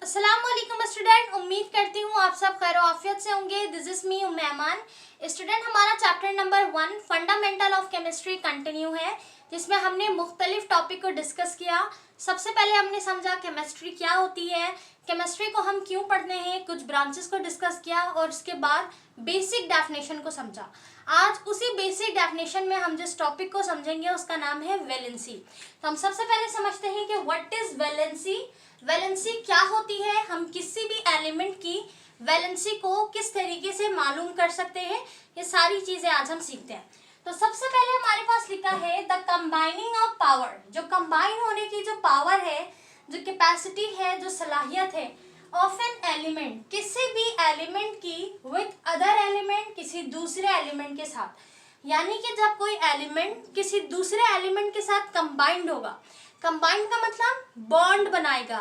अस्सलामुअलैकुम स्टूडेंट, उम्मीद करती हूँ आप सब खैर आफियत से होंगे। This is me Umman. Student, हमारा chapter number 1 fundamental of chemistry continue है, जिसमें हमने मुख्तलिफ टॉपिक को डिस्कस किया। सबसे पहले हमने समझा केमिस्ट्री क्या होती है, केमिस्ट्री को हम क्यों पढ़ते हैं, कुछ ब्रांचेस को डिस्कस किया और उसके बाद बेसिक डेफिनेशन को समझा। आज उसी बेसिक डेफिनेशन में हम जिस टॉपिक को समझेंगे उसका नाम है वैलेंसी। तो हम सबसे पहले समझते हैं कि व्हाट इज वैलेंसी। वैलेंसी क्या होती है, हम किसी भी एलिमेंट की वैलेंसी को किस तरीके से मालूम कर सकते हैं, ये सारी चीजें आज हम सीखते हैं। तो सबसे पहले हमारे पास लिखा है द कंबाइनिंग ऑफ पावर। जो कंबाइन होने की जो पावर है, जो कैपेसिटी है, जो सलाहियत है ऑफ एन एलिमेंट, किसी भी एलिमेंट की विद अदर एलिमेंट, किसी दूसरे एलिमेंट के साथ। यानी कि जब कोई एलिमेंट किसी दूसरे एलिमेंट के साथ कंबाइंड होगा, कंबाइंड का मतलब बॉन्ड बनाएगा,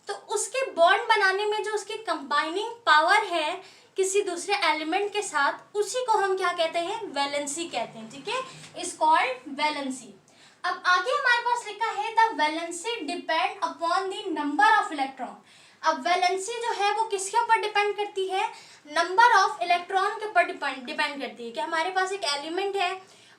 तो उसके बॉन्ड बनाने में जो उसकी कंबाइनिंग पावर है किसी दूसरे एलिमेंट के साथ, उसी को हम क्या कहते हैं, वैलेंसी कहते हैं। ठीक है, इज कॉल्ड वैलेंसी। अब आगे हमारे पास लिखा है the valency depend upon the number of electron. अब वैलेंसी जो है वो किसके ऊपर डिपेंड करती है, नंबर ऑफ इलेक्ट्रॉन के ऊपर डिपेंड करती है। कि हमारे पास एक एलिमेंट है,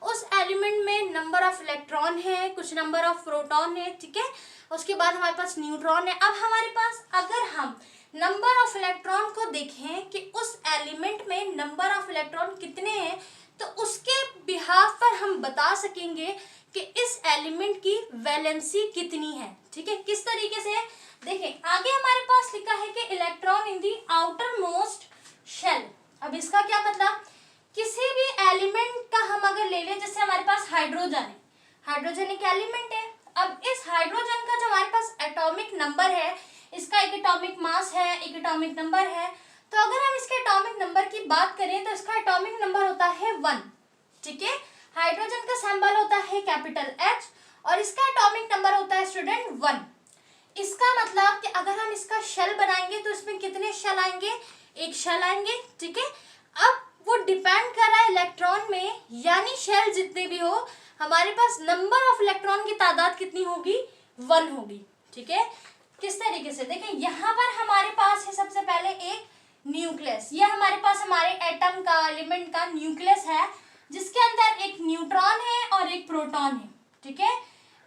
उस एलिमेंट में नंबर ऑफ इलेक्ट्रॉन है, कुछ नंबर ऑफ प्रोटॉन है, ठीक है, उसके बाद हमारे पास न्यूट्रॉन है। अब हमारे पास अगर हम नंबर ऑफ इलेक्ट्रॉन को देखें कि उस एलिमेंट में नंबर ऑफ इलेक्ट्रॉन कितने हैं, तो उसके बिहाफ पर हम बता सकेंगे कि इस एलिमेंट की वैलेंसी कितनी है। ठीक है, किस तरीके से, देखें आगे हमारे पास लिखा है कि electron in the outermost shell. अब इसका क्या मतलब, किसी भी एलिमेंट का हम अगर ले लें, जैसे हमारे पास हाइड्रोजन है, हाइड्रोजन एक एलिमेंट है। अब इस हाइड्रोजन का जो हमारे पास एटॉमिक नंबर है, इसका एक एटॉमिक मास है, एक एटॉमिक नंबर है। तो अगर हम इसके एटॉमिक नंबर की बात करें तो इसका एटॉमिक नंबर होता है 1। ठीक है, हाइड्रोजन का सिंबल होता है कैपिटल H और इसका एटॉमिक नंबर होता है स्टूडेंट 1। इसका मतलब कि अगर हम इसका शेल बनाएंगे तो इसमें कितने शेल आएंगे, एक शेल आएंगे। ठीक है, अब वो डिपेंड कर रहा है इलेक्ट्रॉन में, यानी शेल जितने भी हो, हमारे पास नंबर ऑफ इलेक्ट्रॉन की तादाद कितनी होगी, 1 होगी। ठीक है, किस तरीके से, देखें यहाँ पर हमारे पास है सबसे पहले एक न्यूक्लियस। ये हमारे पास हमारे एटम का, एलिमेंट का न्यूक्लियस है, जिसके अंदर एक न्यूट्रॉन है और एक प्रोटॉन है। ठीक है,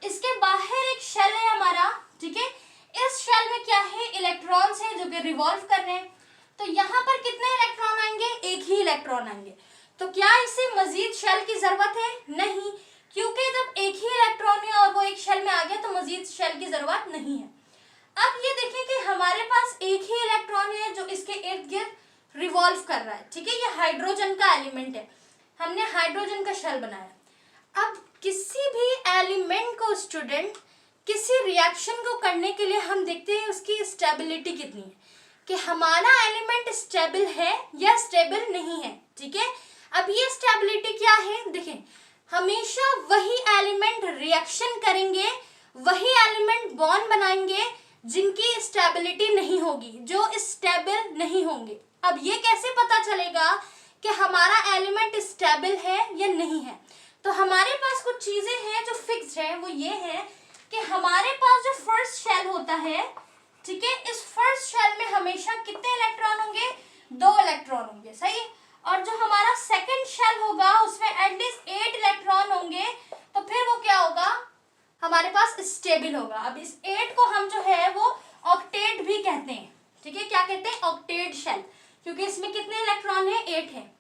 इसके बाहर एक शेल है हमारा। ठीक है, इस शेल में क्या है, इलेक्ट्रॉन्स है जो कि रिवॉल्व कर रहे हैं। तो यहाँ पर कितने इलेक्ट्रॉन आएंगे, एक ही इलेक्ट्रॉन आएंगे। तो क्या इसे मजीद शेल की जरूरत है, नहीं, क्योंकि जब एक ही इलेक्ट्रॉन है और वो एक शेल में आ गया तो मजीद शेल की जरूरत नहीं है। अब ये देखें कि हमारे पास एक ही इलेक्ट्रॉन है जो इसके इर्द गिर्द रिवॉल्व कर रहा है। ठीक है, ये हाइड्रोजन का एलिमेंट है, हमने हाइड्रोजन का शेल बनाया। अब किसी भी एलिमेंट को स्टूडेंट किसी रिएक्शन को करने के लिए हम देखते हैं उसकी स्टेबिलिटी कितनी है, कि हमारा एलिमेंट स्टेबल है या स्टेबल नहीं है। ठीक है, अब ये स्टेबिलिटी क्या है, देखें हमेशा वही एलिमेंट रिएक्शन करेंगे, वही एलिमेंट बॉन्ड बनाएंगे जिनकी स्टेबिलिटी नहीं होगी, जो स्टेबल नहीं होंगे। अब ये कैसे पता चलेगा कि हमारा एलिमेंट स्टेबल है या नहीं है, तो हमारे पास कुछ चीजें हैं जो फिक्स्ड है। वो ये है कि हमारे पास जो फर्स्ट शेल होता है, ठीक है, इस फर्स्ट शेल में हमेशा कितने इलेक्ट्रॉन होंगे, 2 इलेक्ट्रॉन होंगे, सही। और जो हमारा सेकंड शेल होगा उसमें एटलीस्ट 8 इलेक्ट्रॉन होंगे, तो फिर वो क्या होगा, हमारे पास स्टेबल होगा। अब इस 8 को हम जो है वो ऑक्टेट भी कहते हैं। ठीक है, क्या कहते हैं, ऑक्टेट शेल, क्योंकि इसमें कितने इलेक्ट्रॉन है, 8 है।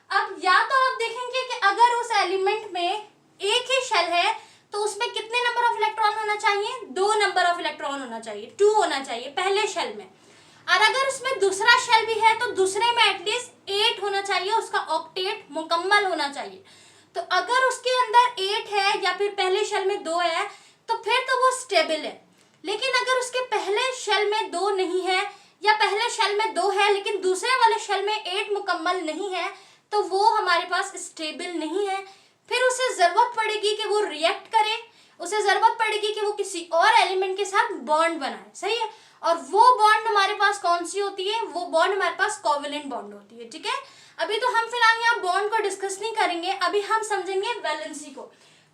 अब या तो आप देखेंगे कि अगर उस एलिमेंट में एक ही शेल है तो उसमें कितने नंबर ऑफ इलेक्ट्रॉन होना चाहिए, 2 नंबर ऑफ इलेक्ट्रॉन होना चाहिए, 2 होना चाहिए पहले शेल में। और अगर उसमें दूसरा शेल भी है तो दूसरे में एटलीस्ट 8 होना चाहिए, उसका ऑक्टेट मुकम्मल होना चाहिए। तो अगर उसके अंदर 8 है या फिर पहले शेल में 2 है तो फिर तो वो स्टेबल है। लेकिन अगर उसके पहले शेल में 2 नहीं है या पहले शेल में 2 है लेकिन दूसरे वाले शेल में 8 मुकम्मल नहीं है, तो वो हमारे पास स्टेबल नहीं है। फिर उसे जरूरत पड़ेगी कि वो रिएक्ट करे, उसे जरूरत पड़ेगी कि वो किसी और एलिमेंट के साथ बॉन्ड बनाए, सही है। और वो बॉन्ड हमारे पास कौन सी होती है, वो बॉन्ड हमारे पास कोवेलेंट बॉन्ड होती है। ठीक है, अभी तो हम फिलहाल यहाँ बॉन्ड को डिस्कस नहीं करेंगे, अभी हम समझेंगे वैलेंसी को।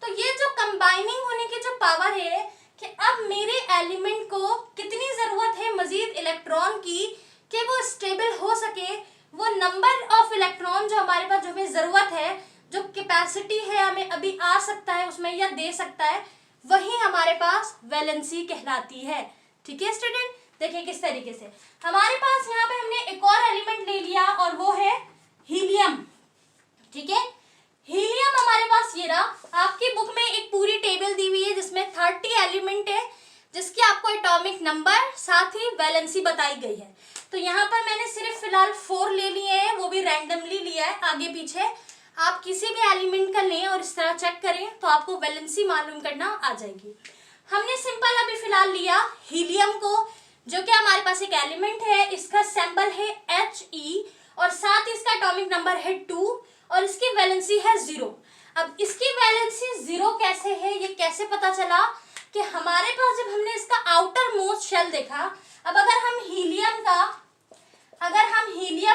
तो ये जो कंबाइनिंग होने की जो पावर है कि अब मेरे एलिमेंट को कितनी जरूरत है मजीद इलेक्ट्रॉन की कि वो स्टेबल हो सके, वो नंबर ऑफ इलेक्ट्रॉन जो हमारे पास, जो हमें जरूरत है, जो कैपेसिटी है हमें अभी आ सकता है उसमें या दे सकता है, वही हमारे पास वैलेंसी कहलाती है। ठीक है स्टूडेंट, देखिए किस तरीके से हमारे पास यहाँ पे हमने एक और एलिमेंट ले लिया और वो है हीलियम। ठीक है, हीलियम हमारे पास ये रहा। आपकी बुक में एक पूरी टेबल दी हुई है जिसमें 30 एलिमेंट है, जिसके आपको एटॉमिक नंबर साथ ही वैलेंसी बताई गई है। तो यहाँ पर मैंने सिर्फ फिलहाल 4 ले लिए हैं, वो भी रैंडमली लिया है, आगे पीछे आप किसी भी एलिमेंट का लें और इस तरह चेक करें तो आपको वैलेंसी मालूम करना आ जाएगी। हमने सिंपल अभी फिलहाल लिया हीलियम को, जो कि हमारे पास एक एलिमेंट है, इसका सिंबल है He और साथ ही इसका एटॉमिक नंबर है 2 और इसकी वैलेंसी है 0। अब इसकी वैलेंसी 0 कैसे है, ये कैसे पता चला कि हमारे पास जब हमने इसका आउटर मोस्ट शेल देखा। अब अगर हम हीलियम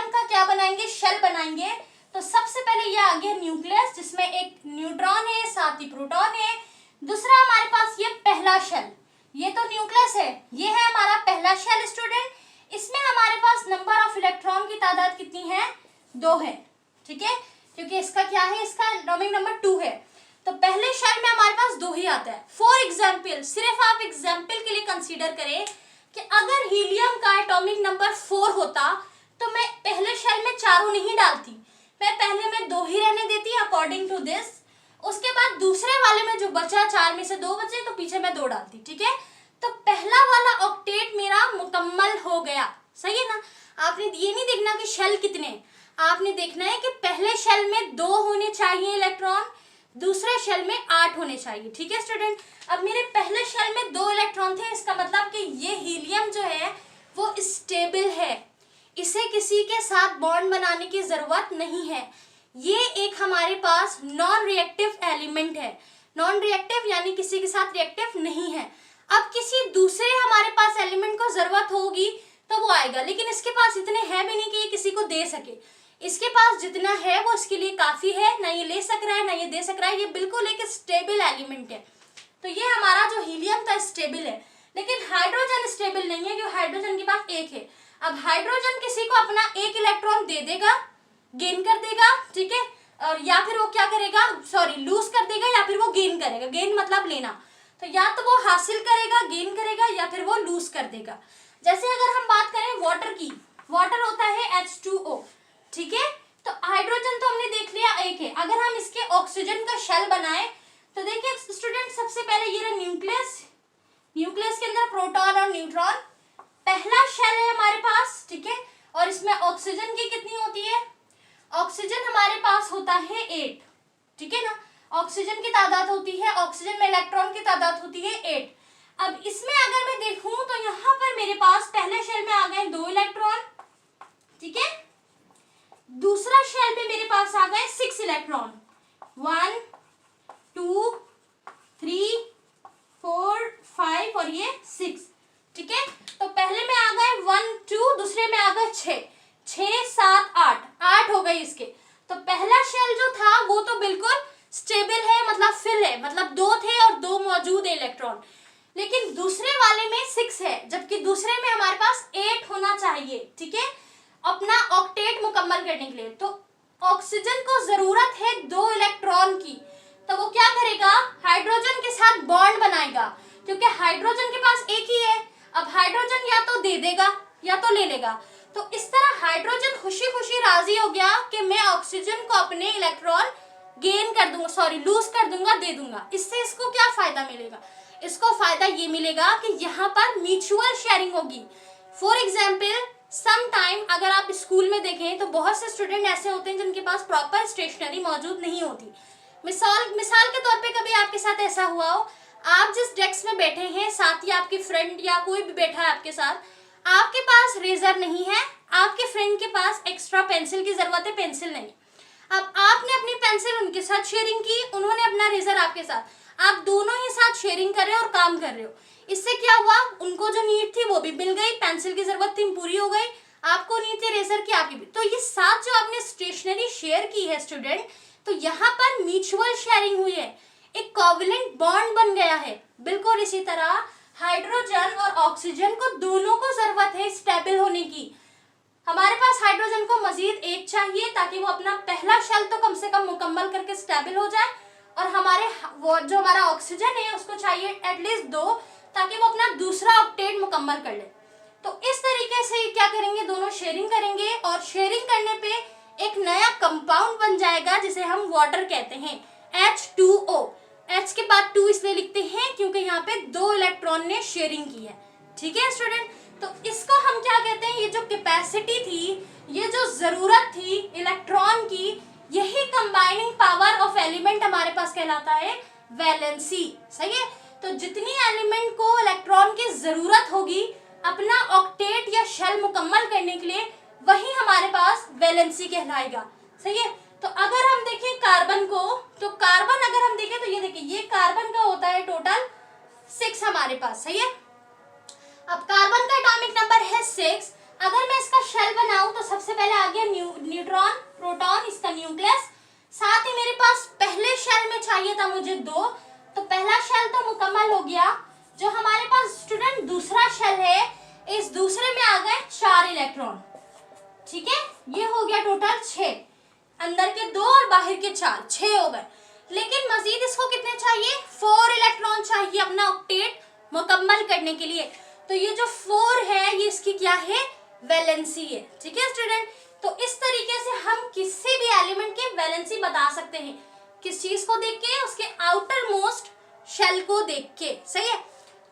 का क्या बनाएंगे, शेल बनाएंगे, तो सबसे पहले ये आ गया न्यूक्लियस, जिसमें एक न्यूट्रॉन है, साथ ही प्रोटॉन है। दूसरा हमारे पास ये पहला शेल, ये तो न्यूक्लियस है, ये है हमारा पहला शेल स्टूडेंट। इसमें हमारे पास नंबर ऑफ इलेक्ट्रॉन की तादाद कितनी है, 2 है। ठीक है, क्योंकि इसका क्या है, इसका एटॉमिक नंबर 2 है, तो पहले शेल में हमारे पास 2 ही आता है। फॉर एग्जाम्पल, सिर्फ आप एग्जाम्पल के लिए कंसीडर करें कि अगर हीलियम का एटॉमिक नंबर 4 होता तो मैं पहले शेल में 4 नहीं डालती, मैं पहले में 2 ही रहने देती अकॉर्डिंग टू दिस। उसके बाद दूसरे वाले में जो बचा, 4 में से 2 बचे, तो पीछे मैं 2 डालती। ठीक है, तो पहला वाला ऑक्टेट मेरा मुकम्मल हो गया। सही है ना। आपने ये नहीं देखना कि शेल कितने, आपने देखना है कि पहले शेल में 2 होने चाहिए इलेक्ट्रॉन, दूसरे शेल में 8 होने चाहिए। ठीक है स्टूडेंट, अब मेरे पहले शेल में 2 इलेक्ट्रॉन थे, इसका मतलब कि ये हीलियम जो है वो स्टेबल है, इसे किसी के साथ बॉन्ड बनाने की जरूरत नहीं है। ये एक हमारे पास नॉन रिएक्टिव एलिमेंट है। नॉन रिएक्टिव यानी किसी के साथ रिएक्टिव नहीं है। अब किसी दूसरे हमारे पास एलिमेंट को जरूरत होगी तो वो आएगा, लेकिन इसके पास इतने है भी नहीं कि ये किसी को दे सके। इसके पास जितना है वो इसके लिए काफी है, ना ये ले सक रहा है ना ये दे सक रहा है, ये बिल्कुल एक स्टेबल एलिमेंट है। तो ये हमारा जो हीलियम था स्टेबल है, लेकिन हाइड्रोजन स्टेबल नहीं है, क्योंकि हाइड्रोजन के पास 1 है। अब हाइड्रोजन किसी को अपना 1 इलेक्ट्रॉन दे देगा, गेन कर देगा। ठीक है, और या फिर वो क्या करेगा, लूज कर देगा, या फिर वो गेन करेगा। गेन मतलब लेना, तो या तो वो हासिल करेगा, गेन करेगा, या फिर वो लूज कर देगा। जैसे अगर हम बात करें वाटर की, वाटर होता है H2O। ठीक है, तो हाइड्रोजन तो हमने देख लिया 1 है। अगर हम इसके ऑक्सीजन का शेल बनाए तो देखिए स्टूडेंट, सबसे पहले ये रहा न्यूक्लियस, न्यूक्लियस के अंदर प्रोटॉन और न्यूट्रॉन, पहला शेल है हमारे पास। ठीक है, और इसमें ऑक्सीजन की कितनी होती है, ऑक्सीजन हमारे पास होता है 8। ठीक है ना, ऑक्सीजन की तादाद होती है, ऑक्सीजन में इलेक्ट्रॉन की तादाद होती है 8। अब इसमें अगर मैं देखूं तो यहाँ पर मेरे पास पहले शेल में आ गए 2 इलेक्ट्रॉन। ठीक है, दूसरा शेल में मेरे पास आ गए 6 इलेक्ट्रॉन, 1 2 3 4 5 और ये 6। ठीक है, तो पहले में आ गए 1 2, दूसरे में आ गए 6 7 8 हो गए इसके। तो पहला शेल जो था वो तो बिल्कुल स्टेबल है, मतलब फिल है, मतलब 2 थे और 2 मौजूद है इलेक्ट्रॉन। लेकिन दूसरे वाले में 6 है, जबकि दूसरे में हमारे पास 8 होना चाहिए। ठीक है, अपना ऑक्टेट मुकम्मल करने के लिए। तो ऑक्सीजन को जरूरत है 2 इलेक्ट्रॉन की, तो वो क्या करेगा, हाइड्रोजन के साथ बॉन्ड बनाएगा, क्योंकि हाइड्रोजन के पास 1 ही है। अब हाइड्रोजन या तो दे देगा या तो ले लेगा। तो इस तरह हाइड्रोजन खुशी खुशी राजी हो गया कि मैं ऑक्सीजन को अपने इलेक्ट्रॉन गेन कर दूंगा, लूज कर दूंगा, दे दूंगा। इससे इसको क्या फायदा मिलेगा, इसको फायदा ये मिलेगा कि यहाँ पर म्यूचुअल शेयरिंग होगी। फॉर एग्जाम्पल, सम टाइम अगर आप स्कूल में देखें तो बहुत से स्टूडेंट ऐसे होते हैं जिनके पास प्रॉपर स्टेशनरी मौजूद नहीं होती। मिसाल के तौर पे कभी आपके साथ ऐसा हुआ हो, आप जिस डेस्क में बैठे हैं, साथ ही आपकी फ्रेंड या कोई भी बैठा है आपके साथ, आपके पास रेजर नहीं है, आपके फ्रेंड के पास एक्स्ट्रा पेंसिल की जरूरत है, पेंसिल नहीं। अब आपने अपनी पेंसिल उनके साथ शेयरिंग की, उन्होंने अपना रेजर आपके साथ, आप दोनों ही साथ शेयरिंग कर रहे हो और काम कर रहे हो। इससे क्या हुआ, उनको जो नीड थी वो भी मिल गई, पेंसिल की जरूरत थी पूरी हो गई, आपको नीड थी रेजर की, आपकी भी। तो ये साथ जो आपने स्टेशनरी शेयर की है स्टूडेंट, तो यहाँ पर म्यूचुअल शेयरिंग हुई है, एक कोवलेंट बॉन्ड बन गया है। बिल्कुल इसी तरह हाइड्रोजन और ऑक्सीजन को दोनों को जरूरत है स्टेबल होने की। हमारे पास हाइड्रोजन को मजीद एक चाहिए ताकि वो अपना पहला शेल तो कम से कम मुकम्मल करके स्टेबल हो जाए, और जो हमारा ऑक्सीजन है उसको चाहिए एटलीस्ट 2 ताकि वो अपना दूसरा ऑक्टेट मुकम्मल कर ले। तो इस तरीके से क्या करेंगे, दोनों शेयरिंग करेंगे और शेयरिंग करने पे एक नया कंपाउंड बन जाएगा जिसे हम वाटर कहते हैं, H2O। H के बाद 2 इसलिए लिखते हैं क्योंकि यहाँ पे 2 इलेक्ट्रॉन ने शेयरिंग की है। ठीक है स्टूडेंट, तो इसको हम क्या कहते हैं, ये जो कैपेसिटी थी, ये जो जरूरत थी इलेक्ट्रॉन की, यही कंबाइनिंग पावर ऑफ एलिमेंट हमारे पास कहलाता है वैलेंसी। सही है, तो जितनी एलिमेंट को इलेक्ट्रॉन की जरूरत होगी अपना ऑक्टेट या शेल मुकम्मल करने के लिए, वही हमारे पास वैलेंसी कहलाएगा। सही है, तो अगर हम देखें कार्बन को, तो कार्बन अगर हम देखें तो ये देखिए, ये कार्बन का होता है टोटल 6 हमारे पास। सही है, अब कार्बन का एटॉमिक नंबर है 6। अगर मैं इसका शेल बनाऊं तो सबसे पहले आ गया न्यूट्रॉन, प्रोटॉन, इसका न्यूक्लियस, साथ ही मेरे पास पहले शेल में चाहिए था मुझे 2, तो पहला शेल तो मुकम्मल हो गया। जो हमारे पास स्टूडेंट दूसरा शेल है, इस दूसरे में आ गए 4 इलेक्ट्रॉन। ठीक है, ये हो गया टोटल 6, अंदर के 2 और बाहर के 4, 6 हो गए। लेकिन मजीद इसको कितने चाहिए, 4 इलेक्ट्रॉन चाहिए अपना ऑक्टेट मुकम्मल करने के लिए। तो ये जो 4 है ये इसकी क्या है, वैलेंसी है। ठीक है स्टूडेंट, तो इस तरीके से हम किसी भी एलिमेंट की वैलेंसी बता सकते हैं, किस चीज को देख के, उसके आउटर मोस्ट शेल को देख के। सही है,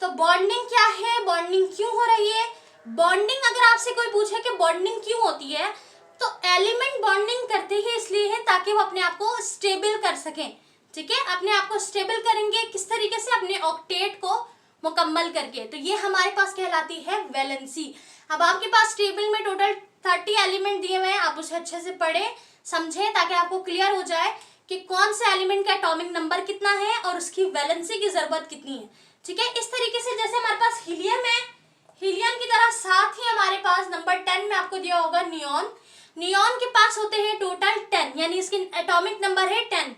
तो बॉन्डिंग क्या है, बॉन्डिंग क्यों हो रही है, बॉन्डिंग अगर आपसे कोई पूछे कि बॉन्डिंग क्यों होती है, तो एलिमेंट बॉन्डिंग करते ही इसलिए है ताकि वो अपने आप को स्टेबल कर सकें। ठीक है, अपने आप को स्टेबल करेंगे किस तरीके से, अपने ऑक्टेट को मुकम्मल करके, तो ये हमारे पास कहलाती है वैलेंसी। अब आपके पास टेबल में टोटल 30 एलिमेंट दिए हुए हैं, आप उसे अच्छे से पढ़ें समझें ताकि आपको क्लियर हो जाए कि कौन से एलिमेंट का एटॉमिक नंबर कितना है और उसकी वैलेंसी की जरूरत कितनी है। ठीक है, इस तरीके से जैसे हमारे पास हीलियम है, हीलियम की तरह साथ ही हमारे पास नंबर 10 में आपको दिया होगा नियॉन। नियॉन के पास होते हैं टोटल 10, यानी इसकी एटॉमिक नंबर है 10।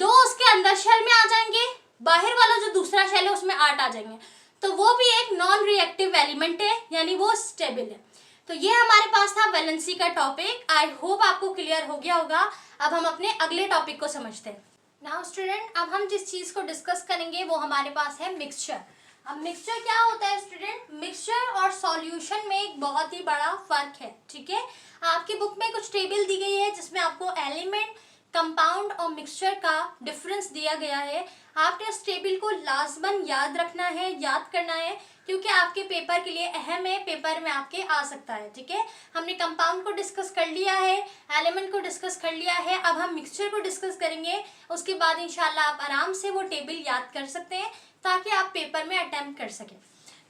2 उसके अंदर शेल में आ जाएंगे, बाहर वाला जो दूसरा शेल है उसमें 8 आ जाएंगे, तो वो भी एक नॉन रिएक्टिव एलिमेंट है, यानी वो स्टेबल है। तो ये हमारे पास था वैलेंसी का टॉपिक। आई होप आपको क्लियर हो गया होगा। अब हम अपने अगले टॉपिक को समझते हैं। नाउ स्टूडेंट, अब हम जिस चीज को डिस्कस करेंगे वो हमारे पास है मिक्सचर। अब मिक्सचर क्या होता है स्टूडेंट, मिक्सचर और सॉल्यूशन में एक बहुत ही बड़ा फर्क है। ठीक है, आपकी बुक में कुछ टेबल दी गई है जिसमें आपको एलिमेंट, कंपाउंड और मिक्सचर का डिफरेंस दिया गया है। आपने इस टेबल को लाजमन याद रखना है, याद करना है, क्योंकि आपके पेपर के लिए अहम है, पेपर में आपके आ सकता है। ठीक है, हमने कंपाउंड को डिस्कस कर लिया है, एलिमेंट को डिस्कस कर लिया है, अब हम मिक्सचर को डिस्कस करेंगे। उसके बाद इंशाल्लाह आप आराम से वो टेबल याद कर सकते हैं ताकि आप पेपर में अटेम्प्ट कर सकें।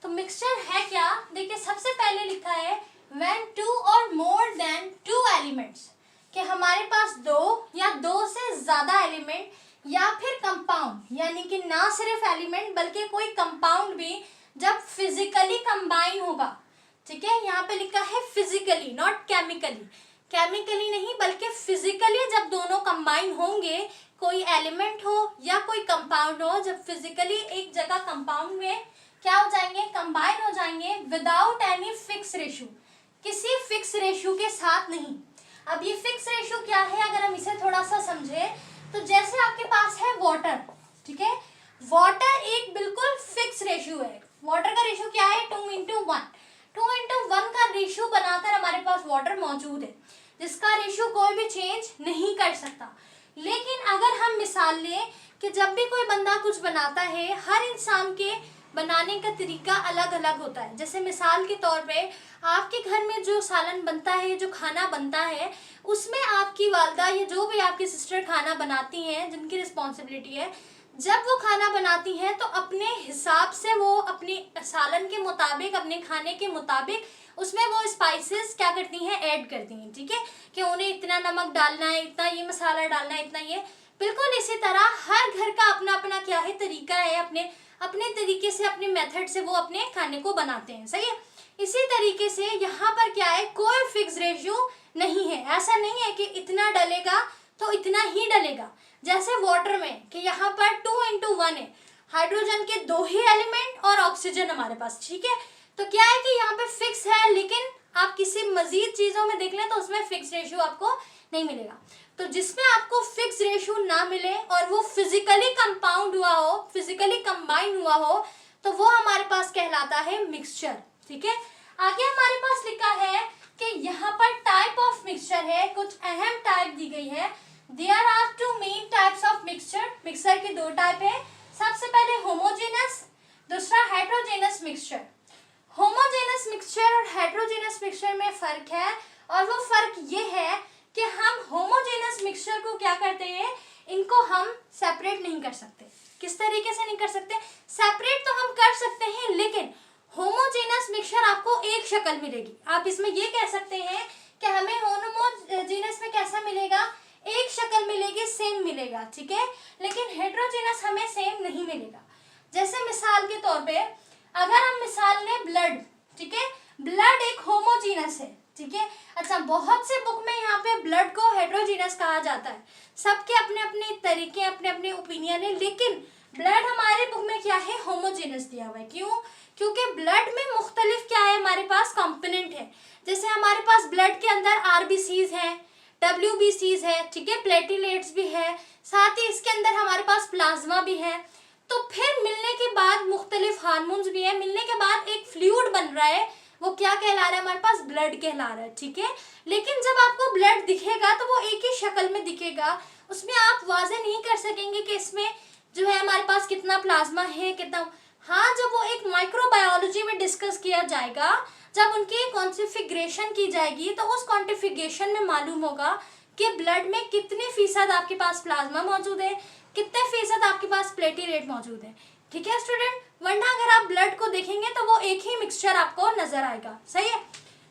तो मिक्सचर है क्या, देखिए सबसे पहले लिखा है व्हेन 2 और मोर देन 2 एलिमेंट्स, कि हमारे पास 2 या 2 से ज्यादा एलिमेंट या फिर कंपाउंड, यानी कि ना सिर्फ एलिमेंट बल्कि कोई कंपाउंड भी जब फिजिकली कंबाइन होगा। ठीक है, यहाँ पे लिखा है फिजिकली, नॉट केमिकली, केमिकली नहीं बल्कि फिजिकली जब दोनों कंबाइन होंगे, कोई एलिमेंट हो या कोई कंपाउंड हो, जब फिजिकली एक जगह कंपाउंड में क्या हो जाएंगे, कंबाइन हो जाएंगे विदाउट एनी फिक्स रेशियो, किसी फिक्स रेशियो के साथ नहीं। अब ये फिक्स रेशियो क्या है, अगर हम इसे थोड़ा सा समझे तो जैसे आपके पास है वाटर। ठीक है, वाटर एक बिल्कुल फिक्स रेशियो है। वाटर का रेशियो क्या है, 2:1। 2:1 का रेशियो बनाकर हमारे पास वाटर मौजूद है, जिसका रेशियो कोई भी चेंज नहीं कर सकता। लेकिन अगर हम मिसाल लें कि जब भी कोई बंदा कुछ बनाता है, हर इंसान के बनाने का तरीका अलग अलग होता है। जैसे मिसाल के तौर पे आपके घर में जो सालन बनता है, जो खाना बनता है, उसमें आपकी वालदा या जो भी आपकी सिस्टर खाना बनाती हैं, जिनकी रिस्पॉन्सिबिलिटी है, जब वो खाना बनाती हैं तो अपने हिसाब से वो अपने सालन के मुताबिक, अपने खाने के मुताबिक उसमें वो स्पाइसेस क्या करती हैं, ऐड करती हैं। ठीक है, कि उन्हें इतना नमक डालना है, इतना ये मसाला डालना है, इतना ये। बिल्कुल इसी तरह हर घर का अपना अपना क्या है, तरीका है, अपने अपने तरीके से, अपने मेथड से वो अपने खाने को बनाते हैं। सही है, इसी तरीके से यहाँ पर क्या है, कोई फिक्स रेशियो नहीं है। ऐसा नहीं है कि इतना डलेगा तो इतना ही डलेगा। जैसे वाटर में कि यहाँ पर 2:1 है, हाइड्रोजन के 2 ही एलिमेंट और ऑक्सीजन हमारे पास, ठीक है। तो क्या है कि यहाँ पे फिक्स है, लेकिन आप किसी मजीद चीजों में देख लें तो उसमें फिक्स रेशियो आपको नहीं मिलेगा। तो जिसमें आपको फिक्स रेशियो ना मिले और वो फिजिकली कंपाउंड हुआ हो, फिजिकली कंबाइन हुआ हो, तो वो हमारे पास कहलाता है मिक्सचर, ठीक है। आगे हमारे पास लिखा है कि यहाँ पर टाइप ऑफ मिक्सचर है, कुछ अहम टाइप दी गई है। There are 2 main types of mixture. Mixture के 2 टाइप है। सबसे पहले होमोजेनस, दूसरा हेट्रोजेनस मिक्सचर। होमोजेनस मिक्सचर और हेट्रोजेनस मिक्सचर में फर्क है, और वो फर्क ये है कि हम होमोजेनस मिक्सचर को क्या करते हैं, इनको हम सेपरेट नहीं कर सकते। किस तरीके से नहीं कर सकते? सेपरेट तो हम कर सकते हैं, लेकिन होमोजेनस मिक्सचर आपको एक शक्ल मिलेगी। आप इसमें ये कह सकते हैं कि हमें होमोजेनस में कैसा मिलेगा, एक शक्ल मिलेगी, सेम मिलेगा, ठीक है। लेकिन हेट्रोजेनस हमें सेम नहीं मिलेगा। जैसे मिसाल के तौर पे अगर हम मिसाल लें ब्लड, ठीक है, ब्लड एक होमोजीनस है, ठीक है। अच्छा, बहुत से बुक में यहाँ पे ब्लड को हेट्रोजीनस कहा जाता है। सबके अपने अपने तरीके, अपने अपने ओपिनियन है, लेकिन ब्लड हमारे बुक में क्या है, होमोजीनस दिया हुआ है। क्यों? क्योंकि ब्लड में मुख्तलिफ क्या है, हमारे पास कंपोनेंट है। जैसे हमारे पास ब्लड के अंदर आरबीसीज है, डब्ल्यूबीसीज है, ठीक है, प्लेटिलेट्स भी है, साथ ही इसके अंदर हमारे पास प्लाज्मा भी है। तो फिर मिलने के बाद मुख्तलिफ हार्मोन्स भी है, मिलने के बाद एक फ्लूइड बन रहा है, वो क्या कहला रहा है, हमारे पास ब्लड कहला रहा है, ठीक है। लेकिन जब आपको ब्लड दिखेगा तो वो एक ही शक्ल में दिखेगा, उसमें आप वाज़े नहीं कर सकेंगे कि इसमें जो है हमारे पास कितना प्लाज्मा है, कितना। हाँ, जब वो एक माइक्रोबायोलॉजी में डिस्कस किया जाएगा, जब उनकी क्वांटिफिकेशन की जाएगी, तो उस क्वांटिफिकेशन में मालूम होगा कि ब्लड में कितने फीसद आपके पास प्लाज्मा मौजूद है, कितने फीसद आपके पास प्लेटिलेट मौजूद है, ठीक है स्टूडेंट। वरना अगर आप ब्लड को देखेंगे तो वो एक ही मिक्सचर आपको नजर आएगा, सही है।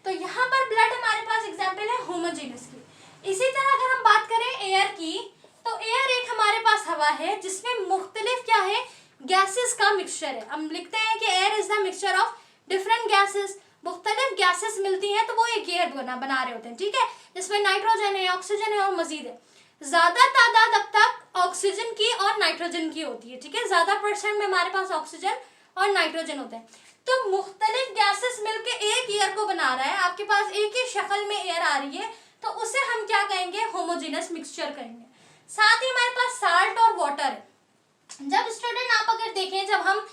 तो यहाँ पर ब्लड हमारे पास एग्जाम्पल है होमोजेनस की। इसी तरह अगर हम बात करें एयर की, तो एयर एक हमारे पास हवा है जिसमें मुख्तलिफ क्या है, गैसेस का मिक्सचर है। हम लिखते हैं कि air is the mixture of different gases. मुख्तलिफ गैसेस मिलती हैं तो वो एक एयर बना रहे होते हैं, ठीक है, जिसमें नाइट्रोजन है, ऑक्सीजन है और मजीद है। ज्यादा तादाद अब तक ऑक्सीजन की और नाइट्रोजन की होती है, ठीक है, ज्यादा परसेंट में हमारे पास ऑक्सीजन और नाइट्रोजन होते हैं। तो मुख्तलिफ गैसेस मिलके एक एयर को बना रहा है, आपके पास एक ही शक्ल में एयर आ रही है, तो उसे हम क्या कहेंगे, होमोजेनस मिक्सचर कहेंगे। साथ ही हमारे पास साल्ट और वाटर है। जब स्टूडेंट आप अगर देखें, जब हम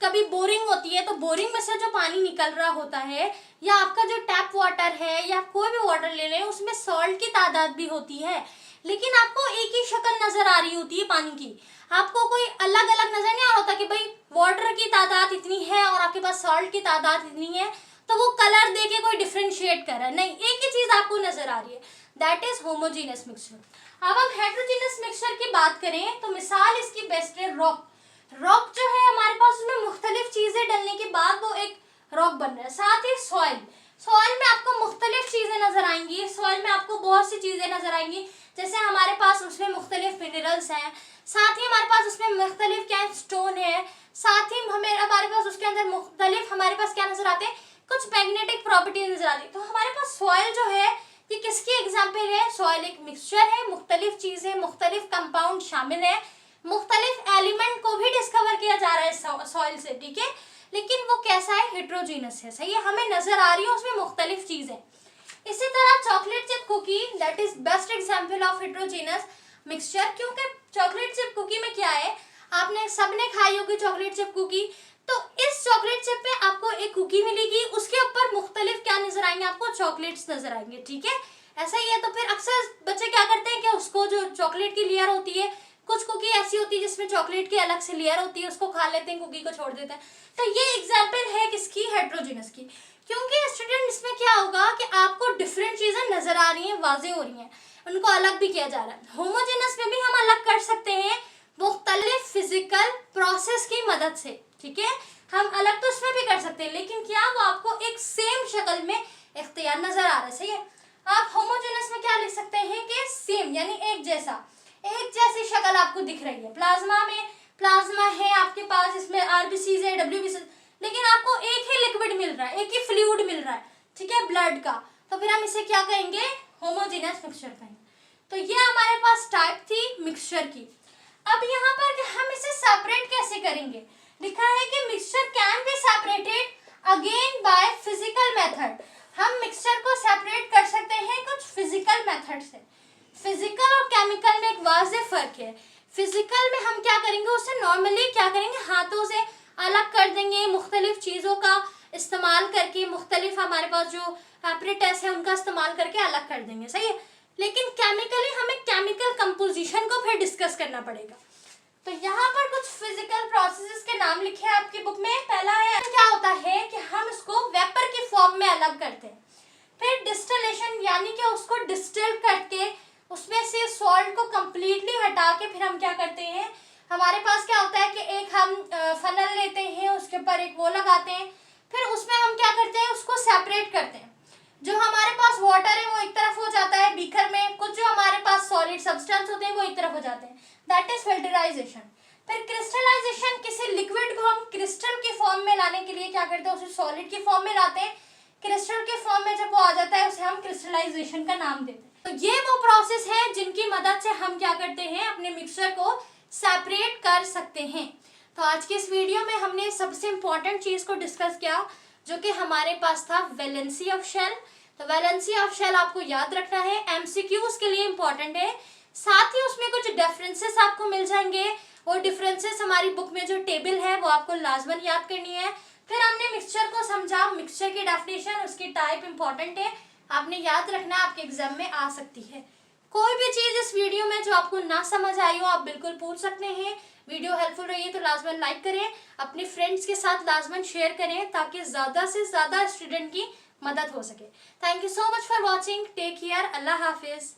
कभी बोरिंग होती है तो बोरिंग में से जो पानी निकल रहा होता है, या आपका जो टैप वाटर है या कोई भी वाटर ले लें, उसमें सॉल्ट की तादाद भी होती है, लेकिन आपको एक ही शक्ल नजर आ रही होती है पानी की। आपको कोई अलग अलग नजर नहीं आ रहा होता कि भाई वाटर की तादाद इतनी है और आपके पास सॉल्ट की तादाद इतनी है, तो वो कलर देके कोई डिफ्रेंशिएट कर रहा है, नहीं, एक ही चीज आपको नजर आ रही है, दैट इज होमोजेनस मिक्सचर। अब हम हेट्रोजेनस मिक्सचर की बात करें तो मिसाल इसकी बेस्ट है रॉक। रॉक जो है हमारे पास, उसमें मुख्तलिफ चीजें डलने के बाद वो एक रॉक बन रहा है। साथ ही सॉइल, सॉइल में आपको मुख्तलिफ चीजें नजर आएंगी, सॉइल में आपको बहुत सी चीजें नजर आएंगी, जैसे हमारे पास उसमें मुख्तलिफ मिनरल्स हैं, साथ ही हमारे पास उसमें मुख्तलिफ क्या स्टोन है, साथ ही हमारे पास उसके अंदर मुख्तलिफ हमारे पास क्या नजर आते हैं, कुछ मैग्नेटिक प्रॉपर्टीज नजर आती है। तो हमारे पास सॉइल जो है ये किसकी एग्जाम्पल है, सॉइल एक मिक्सचर है, मुख्तलिफ चीजें, मुख्तलिफ कंपाउंड शामिल है, मुख्तलिफ एलिमेंट को भी डिस्कवर किया जा रहा है सॉइल से, ठीक है, लेकिन वो कैसा है, हेट्रोजीनस है, सही है, हमें नजर आ रही है उसमें मुख्तलिफ चीजें। इसी तरह chocolate chip cookie, that is best example of heterogeneous mixture, क्योंकि चॉकलेट चिप कुकी में क्या है, आपने सबने खाई होगी चॉकलेट चिप कुकी, तो इस चॉकलेट चिप पे आपको एक कुकी मिलेगी, उसके ऊपर मुख्तलिफ क्या नजर आएंगे, आपको चॉकलेट्स नजर आएंगे, ठीक है, ऐसा ही है। तो फिर अक्सर बच्चे क्या करते हैं कि उसको जो चॉकलेट की लेयर होती है, कुछ कुकी ऐसी होती है जिसमें चॉकलेट की अलग से लेयर होती है, उसको खा लेते हैं, कुकी को छोड़ देते हैं। तो ये एग्जाम्पल है किसकी, हेट्रोजेनस की, क्योंकि स्टूडेंट इसमें क्या होगा कि आपको डिफरेंट चीजें नजर आ रही हैं, वाजे हो रही हैं, उनको अलग भी किया जा रहा है। होमोजेनस में भी हम अलग कर सकते हैं मुख्तलिफ फिजिकल प्रोसेस की मदद से, ठीक है, हम अलग तो उसमें भी कर सकते हैं, लेकिन क्या वो आपको एक सेम शक्ल में इख्तियार नजर आ रहा है, सही है। आप होमोजेनस में क्या लिख सकते हैं कि सेम, यानी एक जैसा, एक जैसी शक्ल आपको दिख रही है। प्लाज्मा में प्लाज्मा है आपके पास, इसमें आरबीसीज है, डब्ल्यूबीसी, लेकिन आपको एक ही लिक्विड मिल रहा है, एक ही फ्लूइड मिल रहा है, ठीक है, ब्लड का, तो फिर हम इसे क्या कहेंगे, होमोजेनस मिक्सचर कहेंगे। तो ये हमारे पास टाइप थी मिक्सचर की। अब यहाँ पर हम इसे सेपरेट कैसे करेंगे, लिखा है कि mixture can be separated again by physical method. हम मिक्सचर को सेपरेट कर सकते हैं कुछ फिजिकल मेथड से। फिजिकल और केमिकल में एक वाज़ेह फर्क है। फिजिकल में हम क्या करेंगे, उसे नॉर्मली क्या करेंगे, हाथों से अलग कर देंगे, मुख्तलिफ चीज़ों का इस्तेमाल करके, मुख्तलिफ हमारे पास जो एपरेटस है उनका इस्तेमाल करके अलग कर देंगे, सही है। लेकिन केमिकली हमें केमिकल कंपोजिशन को फिर डिस्कस करना पड़ेगा। तो यहाँ पर कुछ फिजिकल प्रोसेसेस के नाम लिखे हैं आपकी बुक में। पहला है, क्या होता है कि हम इसको वेपर की फॉर्म में अलग करते हैं। फिर डिस्टिलेशन, यानी कि उसको डिस्टिल करके उसमें से सॉल्ट को कंप्लीटली हटा के फिर हम क्या करते हैं, हमारे पास क्या होता है कि एक हम फनल लेते हैं, उसके ऊपर एक वो लगाते हैं, फिर उसमें हम क्या करते हैं, उसको सेपरेट करते हैं। जो हमारे पास वाटर है वो एक तरफ हो जाता है बीकर में, कुछ जो हमारे पास सॉलिड सब्सटेंस होते हैं वो एक तरफ हो जाते हैं, दैट इज फिल्टराइजेशन। फिर क्रिस्टलाइजेशन, किसी लिक्विड को हम क्रिस्टल की फॉर्म में लाने के लिए क्या करते हैं, उसे सॉलिड की फॉर्म में लाते हैं। क्रिस्टल के फॉर्म में जब वो आ जाता है उसे हम क्रिस्टलाइजेशन का नाम देते हैं। तो ये वो प्रोसेस है जिनकी मदद से हम क्या करते हैं, अपने मिक्सचर को सेपरेट कर सकते हैं। तो आज के इस वीडियो में हमने सबसे इम्पोर्टेंट चीज़ को डिस्कस किया, जो कि हमारे पास था वैलेंसी ऑफ शेल। तो वैलेंसी ऑफ शेल आपको याद रखना है, एमसीक्यूज के लिए इम्पोर्टेंट है। साथ ही उसमें कुछ डिफरेंसेस आपको मिल जाएंगे, वो डिफरेंसेस हमारी बुक में जो टेबल है वो आपको लाजमन याद करनी है। फिर हमने मिक्सचर को समझा, मिक्सचर की डेफिनेशन, उसकी टाइप इंपॉर्टेंट है, आपने याद रखना, आपके एग्जाम में आ सकती है। कोई भी चीज़ इस वीडियो में जो आपको ना समझ आई हो आप बिल्कुल पूछ सकते हैं। वीडियो हेल्पफुल रही है तो लाजमन लाइक करें, अपने फ्रेंड्स के साथ लाजमन शेयर करें, ताकि ज़्यादा से ज़्यादा स्टूडेंट की मदद हो सके। Thank you so much for watching, take care, अल्लाह हाफिज़।